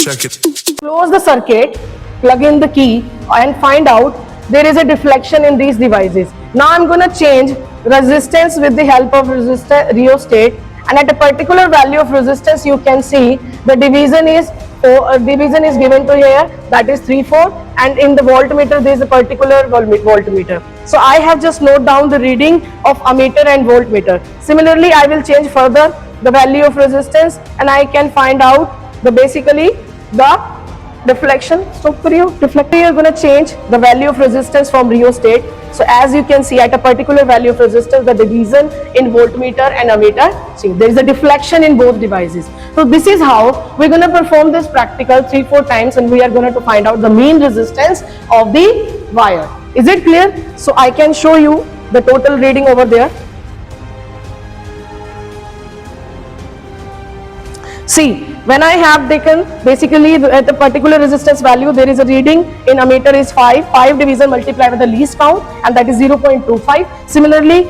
Check it. Close the circuit, plug in the key and find out there is a deflection in these devices. Now I'm going to change resistance with the help of resistor rheostat, and at a particular value of resistance you can see the division is given to here, that is 3/4, and in the voltmeter there is a particular voltmeter. So I have just note down the reading of ammeter and voltmeter. Similarly I will change further the value of resistance and I can find out basically the deflection. So for you deflector, you are going to change the value of resistance from rheostat. So as you can see, at a particular value of resistance, the division in voltmeter and ammeter, see there is a deflection in both devices. So this is how we're going to perform this practical 3-4 times, and we are going to find out the mean resistance of the wire. Is it clear? So I can show you the total reading over there. See, when I have taken basically at a particular resistance value, there is a reading in ammeter is 5 division multiplied with the least count, and that is 0.25. Similarly,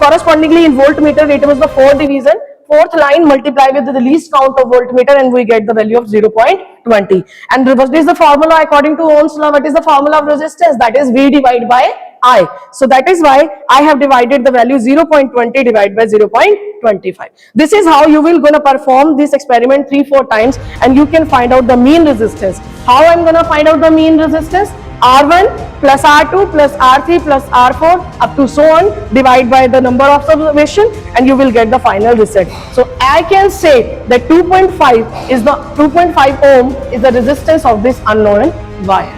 correspondingly in voltmeter it was the 4 division, fourth line multiplied with the least count of voltmeter, and we get the value of 0.20. And what is the formula according to Ohm's law? What is the formula of resistance? That is V divided by I. So that is why I have divided the value 0.20 divided by 0.25. This is how you will gonna perform this experiment 3-4 times, and you can find out the mean resistance. How I'm gonna find out the mean resistance? R1 plus R2 plus R3 plus R4 up to so on, divide by the number of observation, and you will get the final result. So I can say that 2.5 ohm is the resistance of this unknown wire.